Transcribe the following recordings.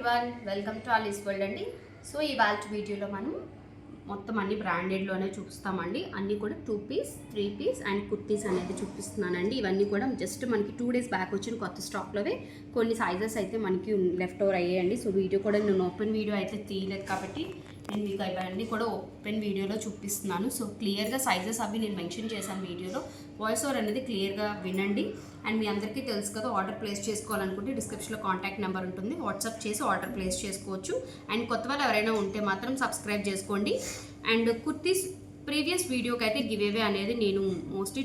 Everyone, welcome to Alice's world అండి. So ఇవాళ వీడియోలో మనం మొత్తం అన్ని బ్రాండెడ్లోనే చూపిస్తామండి. అన్నీ కూడా 2 పీస్ 3 పీస్ అండ్ కుర్తీస్ అనేది చూపిస్తున్నానండి. ఇవన్నీ కూడా జస్ట్ మనకి 2 డేస్ బ్యాక్ వచ్చిన కొత్త స్టాక్లోవే. కొన్ని సైజెస్ అయితే మనకి లెఫ్ట్ ఓవర్ అయ్యాయండి. సో వీడియో కూడా నేను ఓపెన్ వీడియో అయితే తీయలేదు కాబట్టి నేను మీకు ఇవన్నీ కూడా ఓపెన్ వీడియోలో చూపిస్తున్నాను. సో క్లియర్గా సైజెస్ అవి నేను మెన్షన్ చేశాను వీడియోలో. వాయిస్ ఓవర్ అనేది క్లియర్గా వినండి. అండ్ మీ అందరికీ తెలుసు కదా, ఆర్డర్ ప్లేస్ చేసుకోవాలనుకుంటే డిస్క్రిప్షన్లో కాంటాక్ట్ నెంబర్ ఉంటుంది, వాట్సాప్ చేసి ఆర్డర్ ప్లేస్ చేసుకోవచ్చు. అండ్ కొత్త వాళ్ళు ఎవరైనా ఉంటే మాత్రం సబ్స్క్రైబ్ చేసుకోండి. అండ్ కుర్తీస్ ప్రీవియస్ వీడియోకి అయితే గివ్ అవే అనేది నేను మోస్ట్లీ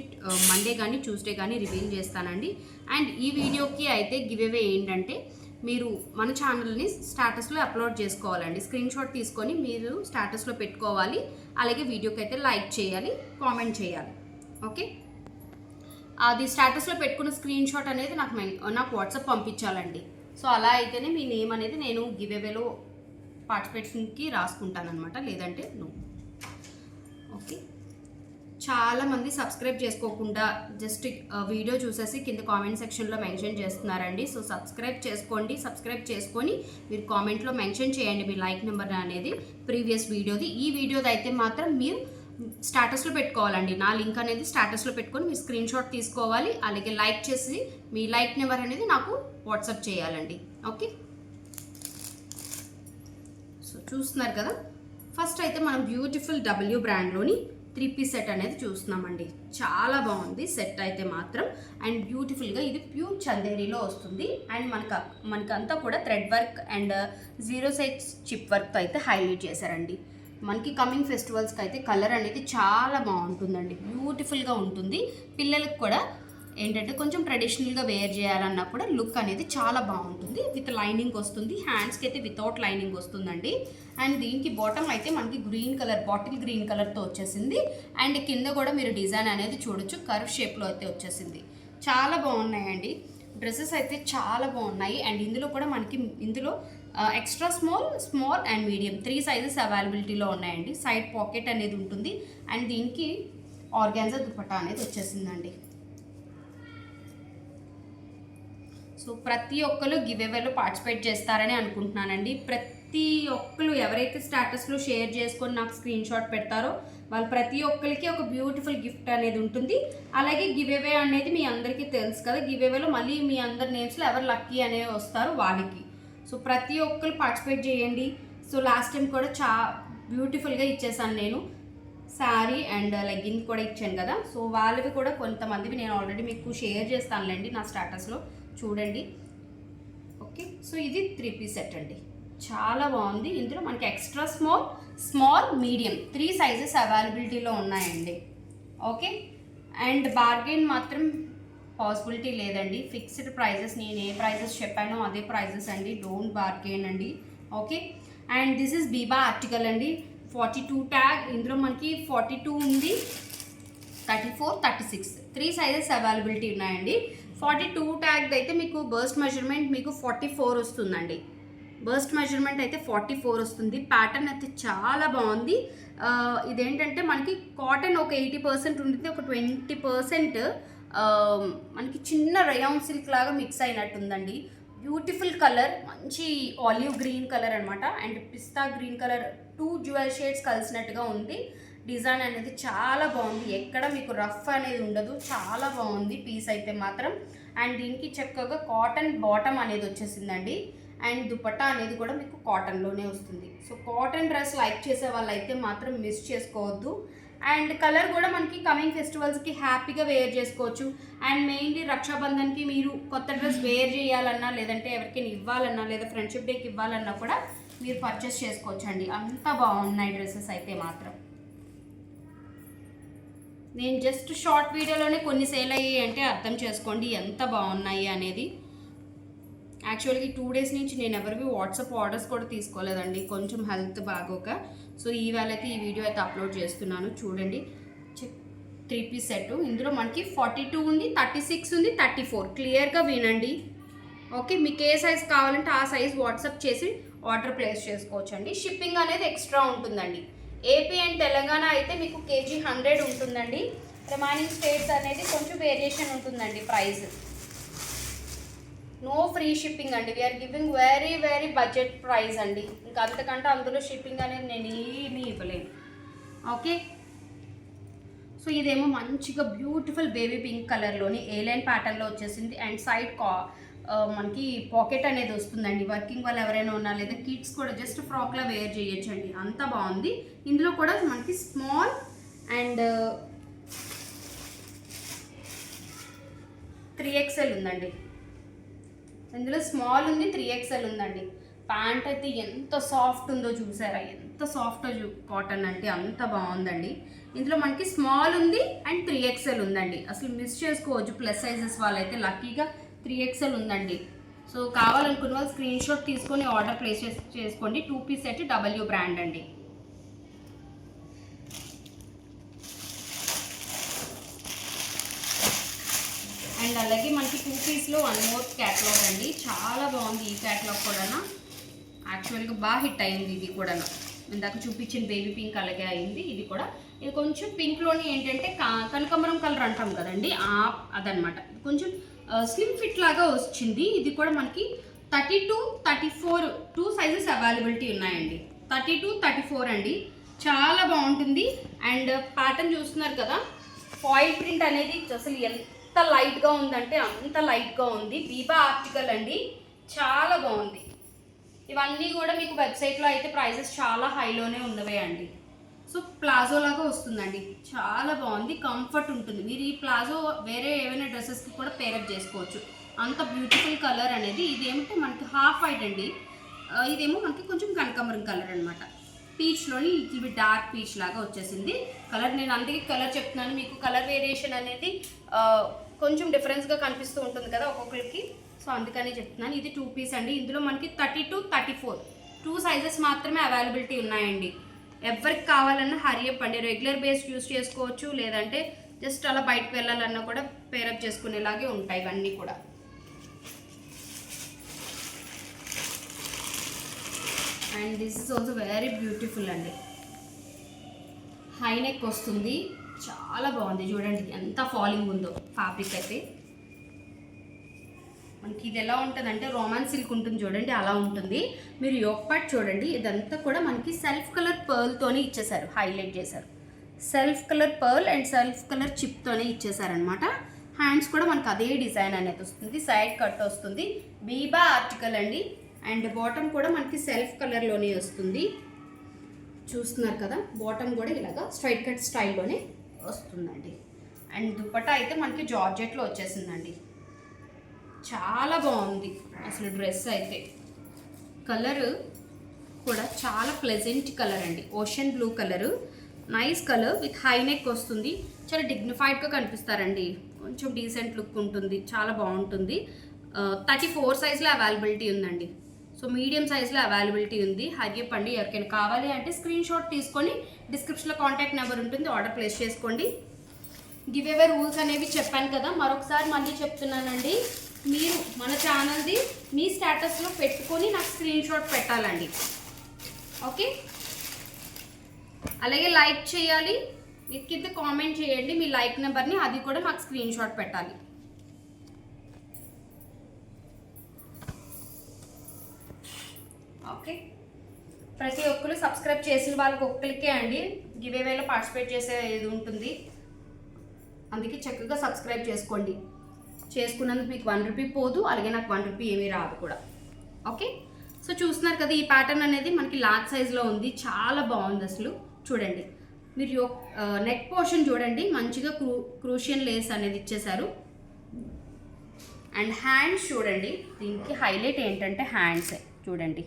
మండే కానీ ట్యూస్డే కానీ రివీల్ చేస్తానండి. అండ్ ఈ వీడియోకి అయితే గివ్ అవే ఏంటంటే, మీరు మన ఛానల్ని స్టేటస్లో అప్లోడ్ చేసుకోవాలండి. స్క్రీన్ షాట్ తీసుకొని మీరు స్టేటస్లో పెట్టుకోవాలి. అలాగే వీడియోకి అయితే లైక్ చేయాలి, కామెంట్ చేయాలి. ఓకే, అది స్టేటస్లో పెట్టుకున్న స్క్రీన్ షాట్ అనేది నాకు వాట్సాప్ పంపించాలండి. సో అలా అయితేనే మీ నేమ్ అనేది నేను గివ్ అవేలో పార్టిసిపేషన్కి రాసుకుంటాను అనమాట, లేదంటే నో. ఓకే, చాలామంది సబ్స్క్రైబ్ చేసుకోకుండా జస్ట్ వీడియో చూసేసి కింద కామెంట్ సెక్షన్లో మెన్షన్ చేస్తున్నారండి. సో సబ్స్క్రైబ్ చేసుకోండి. సబ్స్క్రైబ్ చేసుకొని మీరు కామెంట్లో మెన్షన్ చేయండి మీ లైక్ నెంబర్ అనేది ప్రీవియస్ వీడియోది. ఈ వీడియోది అయితే మాత్రం మీరు స్టేటస్లో పెట్టుకోవాలండి. నా లింక్ అనేది స్టేటస్లో పెట్టుకొని మీరు స్క్రీన్ షాట్ తీసుకోవాలి. అలాగే లైక్ చేసి మీ లైక్ నెంబర్ అనేది నాకు వాట్సాప్ చేయాలండి. ఓకే, సో చూస్తున్నారు కదా, ఫస్ట్ అయితే మనం బ్యూటిఫుల్ W బ్రాండ్లోని 3 పీస్ సెట్ అనేది చూస్తున్నామండి. చాలా బాగుంది సెట్ అయితే మాత్రం. అండ్ బ్యూటిఫుల్గా ఇది ప్యూర్ చందేరీలో వస్తుంది. అండ్ మనకంతా కూడా thread work and 0 size chip వర్క్తో అయితే హైలైట్ చేశారండి. మనకి కమింగ్ ఫెస్టివల్స్కి అయితే కలర్ అనేది చాలా బాగుంటుందండి, బ్యూటిఫుల్గా ఉంటుంది. పిల్లలకు కూడా ఏంటంటే కొంచెం ట్రెడిషనల్గా వేర్ చేయాలన్నా కూడా లుక్ అనేది చాలా బాగుంటుంది. విత్ లైనింగ్ వస్తుంది, హ్యాండ్స్కి అయితే వితౌట్ లైనింగ్ వస్తుందండి. అండ్ దీనికి బాటమ్ అయితే మనకి గ్రీన్ కలర్, బాటిల్ గ్రీన్ కలర్తో వచ్చేసింది. అండ్ కింద కూడా మీరు డిజైన్ అనేది చూడొచ్చు, కర్వ్ షేప్లో అయితే వచ్చేసింది. చాలా బాగున్నాయండి డ్రెస్సెస్ అయితే, చాలా బాగున్నాయి. అండ్ ఇందులో కూడా మనకి extra small and medium 3 sizes అవైలబిలిటీలో ఉన్నాయండి. సైడ్ పాకెట్ అనేది ఉంటుంది. అండ్ దీనికి ఆర్గాన్జా దుపట్టా అనేది వచ్చేసిందండి. సో ప్రతి ఒక్కరు గివ్ అవేలో పార్టిసిపేట్ చేస్తారని అనుకుంటున్నానండి. ప్రతి ఒక్కరు ఎవరైతే స్టేటస్లో షేర్ చేసుకొని నాకు స్క్రీన్ షాట్ పెడతారో వాళ్ళు ప్రతి ఒక్కరికి ఒక బ్యూటిఫుల్ గిఫ్ట్ అనేది ఉంటుంది. అలాగే గివ్ అవే అనేది మీ అందరికీ తెలుసు కదా, గివ్ అవేలో మళ్ళీ మీ అందరి నేమ్స్లో ఎవరు లక్కీ అనేవి వస్తారో వాళ్ళకి. సో ప్రతి ఒక్కరు పార్టిసిపేట్ చేయండి. సో లాస్ట్ టైం కూడా బ్యూటిఫుల్గా ఇచ్చేసాను నేను శారీ అండ్ లెగ్గిన్ కూడా ఇచ్చాను కదా. సో వాళ్ళవి కూడా కొంతమందివి నేను ఆల్రెడీ మీకు షేర్ చేస్తానులేండి నా స్టేటస్లో, చూడండి. ఓకే, సో ఇది 3 పీస్ సెట్ అండి, చాలా బాగుంది. ఇందులో మనకి ఎక్స్ట్రా స్మాల్ మీడియం 3 సైజెస్ అవైలబిలిటీలో ఉన్నాయండి. ఓకే, అండ్ బార్గెన్ మాత్రం పాసిబిలిటీ లేదండి. ఫిక్స్డ్ ప్రైజెస్, నేను ఏ ప్రైజెస్ చెప్పానో అదే ప్రైజెస్ అండి, డోంట్ బార్గెన్ అండి. Okay, and this is Biba article అండి, 42 ట్యాగ్. ఇందులో మనకి 42 ఉంది, 34, 36 3 సైజెస్ అవైలబిలిటీ ఉన్నాయండి. 42 ట్యాగ్ అయితే మీకు బర్స్ట్ మెజర్మెంట్ మీకు 44 వస్తుందండి. బర్స్ట్ మెజర్మెంట్ అయితే 44 వస్తుంది. ప్యాటర్న్ అయితే చాలా బాగుంది. ఇదేంటంటే మనకి కాటన్ ఒక 80% ఉంటుంది, ఒక 20% మనకి చిన్న రయాన్ సిల్క్ లాగా మిక్స్ అయినట్టుందండి. బ్యూటిఫుల్ కలర్, మంచి ఆలివ్ గ్రీన్ కలర్ అనమాట. And pista green colour 2 dual shades కలిసినట్టుగా ఉంది. డిజైన్ అనేది చాలా బాగుంది, ఎక్కడ మీకు రఫ్ అనేది ఉండదు, చాలా బాగుంది పీస్ అయితే మాత్రం. అండ్ దీనికి చక్కగా కాటన్ బాటమ్ అనేది వచ్చేసిందండి. అండ్ దుపట్టా అనేది కూడా మీకు కాటన్లోనే వస్తుంది. సో కాటన్ డ్రెస్ లైక్ చేసే వాళ్ళు అయితే మాత్రం మిస్ చేసుకోవద్దు. అండ్ కలర్ కూడా మనకి కమింగ్ ఫెస్టివల్స్కి హ్యాపీగా వేర్ చేసుకోవచ్చు. అండ్ మెయిన్లీ రక్షాబంధన్కి మీరు కొత్త డ్రెస్ వేర్ చేయాలన్నా, లేదంటే ఎవరికైనా ఇవ్వాలన్నా, లేదా ఫ్రెండ్షిప్ డేకి ఇవ్వాలన్నా కూడా మీరు పర్చేస్ చేసుకోవచ్చు అండి. అంత బాగున్నాయి డ్రెస్సెస్ అయితే మాత్రం. నేను జస్ట్ షార్ట్ వీడియోలోనే కొన్ని సేల్ అయ్యాయి అంటే అర్థం చేసుకోండి ఎంత బాగున్నాయి అనేది. యాక్చువల్గా 2 డేస్ నుంచి నేను ఎవరివి వాట్సాప్ ఆర్డర్స్ కూడా తీసుకోలేదండి, కొంచెం హెల్త్ బాగోక. సో ఈవేళ అయితే ఈ వీడియో అయితే అప్లోడ్ చేస్తున్నాను, చూడండి. 3 పీస్ సెట్, ఇందులో మనకి 42 ఉంది, 36 ఉంది, 34. క్లియర్గా వినండి. ఓకే, మీకు ఏ సైజ్ కావాలంటే ఆ సైజ్ వాట్సాప్ చేసి ఆర్డర్ ప్లేస్ చేసుకోవచ్చు అండి. షిప్పింగ్ అనేది ఎక్స్ట్రా ఉంటుందండి. ఏపీ అండ్ తెలంగాణ అయితే మీకు కేజీ 100 ఉంటుందండి. రిమైనింగ్ స్టేట్స్ అనేది కొంచెం వేరియేషన్ ఉంటుందండి ప్రైస్. నో ఫ్రీ షిప్పింగ్ అండి. We are giving very very budget price అండి. ఇంకా అంతకంటే అందులో షిప్పింగ్ అనేది నేను ఏమీ ఇవ్వలేను. ఓకే, సో ఇదేమో మంచిగా బ్యూటిఫుల్ బేబీ పింక్ కలర్లోని ఏలైన్ ప్యాటర్న్లో వచ్చేసింది. అండ్ సైడ్ మనకి పాకెట్ అనేది వస్తుందండి. వర్కింగ్ వాళ్ళు ఎవరైనా ఉన్నా లేదా కిడ్స్ కూడా జస్ట్ ఫ్రాక్లా వేర్ చేయొచ్చండి, అంత బాగుంది. ఇందులో కూడా మనకి స్మాల్ అండ్ 3XL ఉందండి. ఇందులో స్మాల్ ఉంది, 3XL ఉందండి. ప్యాంట్ అయితే ఎంత సాఫ్ట్ ఉందో చూసారా, ఎంత సాఫ్ట్ కాటన్ అంటే అంత బాగుందండి. ఇందులో మనకి స్మాల్ ఉంది అండ్ 3XL ఉందండి. అసలు మిస్ చేసుకోవచ్చు. ప్లస్ సైజెస్ వాళ్ళైతే లక్కీగా 3XL ఉందండి. సో కావాలనుకున్న వాళ్ళు స్క్రీన్ షాట్ తీసుకొని ఆర్డర్ ప్లేస్ చేసుకోండి. 2 పీస్ సెట్ W బ్రాండ్ అండి. అండ్ అలాగే మనకి 2 పీస్లో 1 మోర్ క్యాటలాగ్ అండి. చాలా బాగుంది ఈ క్యాటలాగ్ కూడా. యాక్చువల్గా బాగా హిట్ అయింది ఇది కూడా. ఇందాక చూపించిన బేబీ పింక్ అలాగే అయింది ఇది కూడా. ఇది కొంచెం పింక్లోని ఏంటంటే కనకాంబరం కలర్ అంటాం కదండి, అదనమాట. కొంచెం స్లిమ్ ఫిట్ లాగా వచ్చింది. ఇది కూడా మనకి 32, 34 2 సైజెస్ అవైలబిలిటీ ఉన్నాయండి. 32, 34 అండి. చాలా బాగుంటుంది. అండ్ ప్యాటర్న్ చూస్తున్నారు కదా, ఫాయిల్ ప్రింట్ అనేది అసలు ఎంత లైట్గా ఉందంటే అంత లైట్గా ఉంది. బీబా ఆర్టికల్ అండి, చాలా బాగుంది. ఇవన్నీ కూడా మీకు వెబ్సైట్లో అయితే ప్రైజెస్ చాలా హైలోనే ఉన్నవే అండి. సో ప్లాజో లాగా వస్తుందండి, చాలా బాగుంది. కంఫర్ట్ ఉంటుంది. మీరు ఈ ప్లాజో వేరే ఏమైనా డ్రెస్సెస్కి కూడా పేరప్ చేసుకోవచ్చు, అంత బ్యూటిఫుల్ కలర్ అనేది. ఇదేమిటో మనకి హాఫ్ వైట్ అండి, ఇదేమో మనకి కొంచెం కనకాంబరం కలర్ అనమాట. పీచ్లోని ఇవి డార్క్ పీచ్ లాగా వచ్చేసింది కలర్. నేను అందుకే కలర్ చెప్తున్నాను మీకు. కలర్ వేరియేషన్ అనేది కొంచెం డిఫరెన్స్గా కనిపిస్తూ ఉంటుంది కదా ఒక్కొక్కరికి, సో అందుకని చెప్తున్నాను. ఇది 2 పీస్ అండి. ఇందులో మనకి 32, 34 2 సైజెస్ మాత్రమే అవైలబిలిటీ ఉన్నాయండి. ఎవరికి కావాలన్నా హరీ అప్ అండి. రెగ్యులర్ బేస్ యూస్ చేసుకోవచ్చు, లేదంటే జస్ట్ అలా బయటకు వెళ్ళాలన్నా కూడా పేరప్ చేసుకునేలాగే ఉంటాయి ఇవన్నీ కూడా. And this is also very beautiful అండి. హై నెక్ వస్తుంది, చాలా బాగుంది. చూడండి ఎంత ఫాలింగ్ ఉందో ఫ్యాబ్రిక్ అయితే. మనకి ఇది ఎలా ఉంటుందంటే రోమాన్స్ సిల్క్ ఉంటుంది చూడండి, అలా ఉంటుంది. మీరు యోక్ పార్ట్ చూడండి, ఇదంతా కూడా మనకి సెల్ఫ్ కలర్ పర్ల్తోనే ఇచ్చేసారు, హైలైట్ చేశారు. Self colour pearl and self colour చిప్తోనే ఇచ్చేసారనమాట. హ్యాండ్స్ కూడా మనకి అదే డిజైన్ అనేది వస్తుంది. సైడ్ కట్ వస్తుంది, బీబా ఆర్టికల్ అండి. అండ్ బాటమ్ కూడా మనకి సెల్ఫ్ కలర్లోనే వస్తుంది. చూస్తున్నారు కదా, బాటమ్ కూడా ఇలాగా స్ట్రైట్ కట్ స్టైల్లోనే వస్తుందండి. అండ్ దుపట్టా అయితే మనకి జార్జెట్లో వచ్చేసిందండి. చాలా బాగుంది అసలు డ్రెస్ అయితే. కలర్ కూడా చాలా ప్లెజెంట్ కలర్ అండి, ocean blue colour. Nice colour with high neck వస్తుంది. చాలా డిగ్నిఫైడ్గా కనిపిస్తారండి, కొంచెం డీసెంట్ లుక్ ఉంటుంది, చాలా బాగుంటుంది. 34 సైజ్లో అవైలబిలిటీ ఉందండి. సో మీడియం సైజ్లో అవైలబిలిటీ ఉంది. హరియప్ అండి. ఎవరికైనా కావాలి అంటే స్క్రీన్ షాట్ తీసుకొని డిస్క్రిప్షన్లో కాంటాక్ట్ నెంబర్ ఉంటుంది, ఆర్డర్ ప్లేస్ చేసుకోండి. గివ్ అవే రూల్స్ అనేవి చెప్పాను కదా, మరొకసారి మళ్ళీ చెప్తున్నానండి. మీరు మన ఛానల్ది మీ స్టేటస్లో పెట్టుకొని నాకు స్క్రీన్ షాట్ పెట్టాలండి. ఓకే, అలాగే లైక్ చేయాలి. మీ కింద కామెంట్ చేయండి మీ లైక్ నెంబర్ని, అది కూడా మాకు స్క్రీన్ షాట్ పెట్టాలి. ఓకే, ప్రతి ఒక్కరు సబ్స్క్రైబ్ చేసిన వాళ్ళకి ఒక్కరికే అండి గివ్ అవేలో పార్టిసిపేట్ చేసే ఇది ఉంటుంది. అందుకే చక్కగా సబ్స్క్రైబ్ చేసుకోండి. చేసుకున్నందుకు మీకు 1 రూపీ పోదు, అలాగే నాకు 1 రూపీ ఏమీ రాదు కూడా. ఓకే, సో చూస్తున్నారు కదా, ఈ ప్యాటర్న్ అనేది మనకి లార్జ్ సైజ్లో ఉంది. చాలా బాగుంది అసలు. చూడండి మీరు నెక్ పోర్షన్ చూడండి, మంచిగా క్రూషియన్ లేస్ అనేది ఇచ్చేసారు. అండ్ హ్యాండ్స్ చూడండి, దీనికి హైలైట్ ఏంటంటే హ్యాండ్సే. చూడండి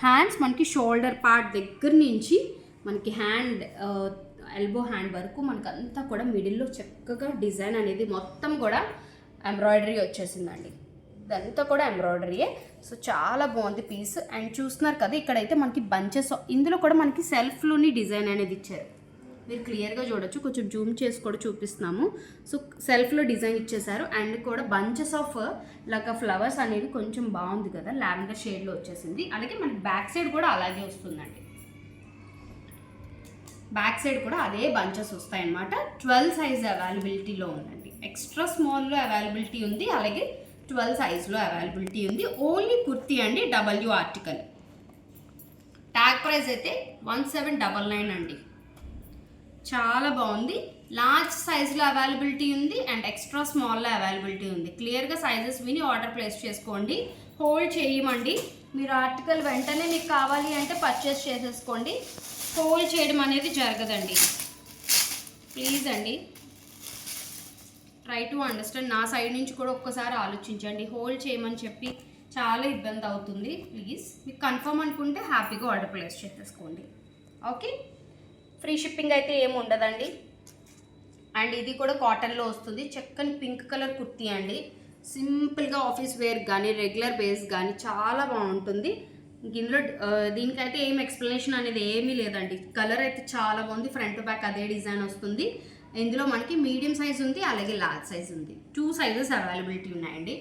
హ్యాండ్స్ మనకి షోల్డర్ పార్ట్ దగ్గర నుంచి మనకి హ్యాండ్ ఎల్బో హ్యాండ్ వరకు మనకు అంతా కూడా మిడిల్లో చక్కగా డిజైన్ అనేది మొత్తం కూడా ఎంబ్రాయిడరీ వచ్చేసిందండి. ఇదంతా కూడా ఎంబ్రాయిడరీయే. సో చాలా బాగుంది పీస్. అండ్ చూస్తున్నారు కదా, ఇక్కడైతే మనకి బంచెస్, ఇందులో కూడా మనకి సెల్ఫ్లోని డిజైన్ అనేది ఇచ్చారు. మీరు క్లియర్గా చూడొచ్చు, కొంచెం జూమ్ చేసి కూడా చూపిస్తున్నాము. సో సెల్ఫ్లో డిజైన్ ఇచ్చేసారు. అండ్ కూడా బంచెస్ ఆఫ్ లాగా ఫ్లవర్స్ అనేవి కొంచెం బాగుంది కదా, లావెండర్ షేడ్లో వచ్చేసింది. అలాగే మనకి బ్యాక్ సైడ్ కూడా అలాగే వస్తుందండి. బ్యాక్ సైడ్ కూడా అదే బంచెస్ వస్తాయన్నమాట. 12 సైజ్ అవైలబిలిటీలో ఉందండి. ఎక్స్ట్రా స్మాల్లో అవైలబిలిటీ ఉంది, అలాగే 12 సైజ్లో అవైలబిలిటీ ఉంది. ఓన్లీ కుర్తీ అండి, డబ్ల్యూ ఆర్టికల్. ట్యాగ్ ప్రైస్ అయితే 1799 అండి. చాలా బాగుంది. లార్జ్ సైజులో అవైలబిలిటీ ఉంది అండ్ ఎక్స్ట్రా స్మాల్లో అవైలబిలిటీ ఉంది. క్లియర్గా సైజెస్ విని ఆర్డర్ ప్లేస్ చేసుకోండి. హోల్డ్ చేయమండి. మీరు ఆర్టికల్ వెంటనే మీకు కావాలి అంటే పర్చేస్ చేసేసుకోండి. హోల్డ్ చేయడం అనేది జరగదండి. ప్లీజ్ అండి, ట్రై టు అండర్స్టాండ్. నా సైడ్ నుంచి కూడా ఒక్కసారి ఆలోచించండి. హోల్డ్ చేయమని చెప్పి చాలా ఇబ్బంది అవుతుంది. ప్లీజ్, మీకు కన్ఫర్మ్ అనుకుంటే హ్యాపీగా ఆర్డర్ ప్లేస్ చేసేసుకోండి. ఓకే, ఫ్రీ షిప్పింగ్ అయితే ఏమి ఉండదండి. అండ్ ఇది కూడా కాటన్లో వస్తుంది. చక్కని పింక్ కలర్ కుర్తీ అండి. సింపుల్గా ఆఫీస్ వేర్ కానీ రెగ్యులర్ బేస్ కానీ చాలా బాగుంటుంది. ఇందులో దీనికైతే ఏం ఎక్స్ప్లెనేషన్ అనేది ఏమీ లేదండి. కలర్ అయితే చాలా బాగుంది. ఫ్రంట్ టు బ్యాక్ అదే డిజైన్ వస్తుంది. ఇందులో మనకి మీడియం సైజ్ ఉంది, అలాగే లార్జ్ సైజ్ ఉంది. 2 సైజెస్ అవైలబిలిటీ ఉన్నాయండి.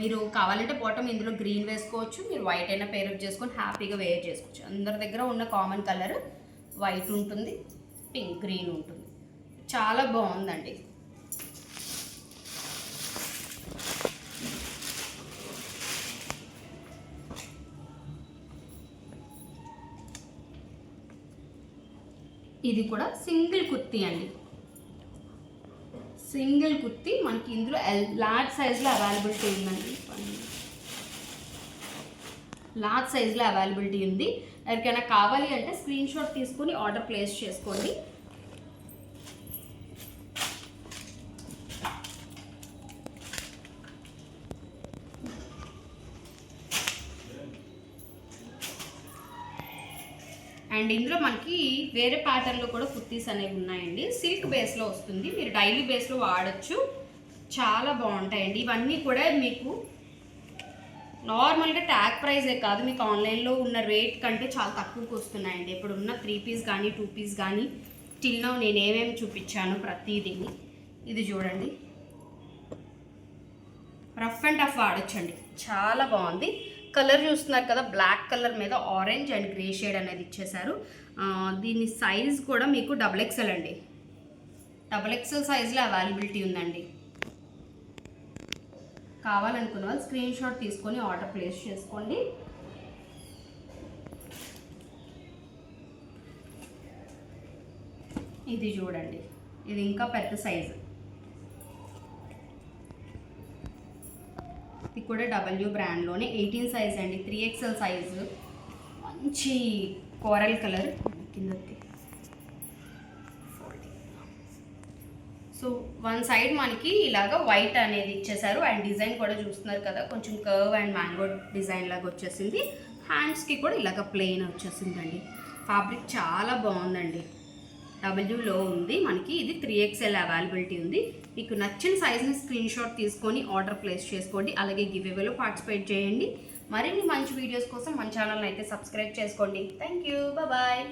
మీరు కావాలంటే బాటమ్ ఇందులో గ్రీన్ వేసుకోవచ్చు. మీరు వైట్ అయినా పేరప్ చేసుకొని హ్యాపీగా వేర్ చేసుకోవచ్చు. అందరి దగ్గర ఉన్న కామన్ కలర్ వైట్ ఉంటుంది, పింక్ గ్రీన్ ఉంటుంది. చాలా బాగుందండి. ఇది కూడా సింగిల్ కుర్తీ అండి. సింగిల్ కుర్తీ మనకి ఇందులో లార్జ్ సైజులో అవైలబిలిటీ ఉందండి. లార్జ్ సైజులో అవైలబిలిటీ ఉంది. ఎవరికైనా కావాలి అంటే స్క్రీన్ షాట్ తీసుకొని ఆర్డర్ ప్లేస్ చేసుకోండి. అండ్ ఇందులో మనకి వేరే ప్యాటర్న్లో కూడా కుర్తీస్ అనేవి ఉన్నాయండి. సిల్క్ బేస్లో వస్తుంది. మీరు డైలీ బేస్లో వాడచ్చు. చాలా బాగుంటాయండి. ఇవన్నీ కూడా మీకు నార్మల్గా ట్యాగ్ ప్రైజే కాదు, మీకు ఆన్లైన్లో ఉన్న రేట్ కంటే చాలా తక్కువకి వస్తున్నాయండి. ఇప్పుడు ఉన్న 3 పీస్ కానీ 2 పీస్ కానీ టిల్ నౌ నేను ఏమేమి చూపించాను ప్రతిదీ. ఇది చూడండి, రఫ్ అండ్ టఫ్ వాడచ్చండి. చాలా బాగుంది. కలర్ చూస్తున్నారు కదా, బ్లాక్ కలర్ మీద ఆరెంజ్ అండ్ గ్రే షేడ్ అనేది ఇచ్చేసారు. దీని సైజ్ కూడా మీకు XXL అండి. XXL సైజులో అవైలబిలిటీ ఉందండి. కావాలనుకున్న వాళ్ళు స్క్రీన్ షాట్ తీసుకొని ఆర్డర్ ప్లేస్ చేసుకోండి. ఇది చూడండి, ఇది ఇంకా పెద్ద సైజు. ఇది కూడా డబ్ల్యూ బ్రాండ్లోనే 18 సైజ్ అండి. 3XL size. మంచి కోరల్ కలర్ కిందకి. సో వన్ సైడ్ మనకి ఇలాగ వైట్ అనేది ఇచ్చేసారు. అండ్ డిజైన్ కూడా చూస్తున్నారు కదా, కొంచెం కర్వ్ అండ్ మ్యాంగో డిజైన్ లాగా వచ్చేసింది. హ్యాండ్స్కి కూడా ఇలాగ ప్లెయిన్ వచ్చేసిందండి. ఫ్యాబ్రిక్ చాలా బాగుందండి. డబ్ల్యూలో ఉంది మనకి. ఇది 3XL అవైలబిలిటీ ఉంది. మీకు నచ్చిన సైజ్ని స్క్రీన్ షాట్ తీసుకొని ఆర్డర్ ప్లేస్ చేసుకోండి. అలాగే గివ్ అవేలో పార్టిసిపేట్ చేయండి. మరిన్ని మంచి వీడియోస్ కోసం మన ఛానల్ని అయితే సబ్స్క్రైబ్ చేసుకోండి. Thank you, bye.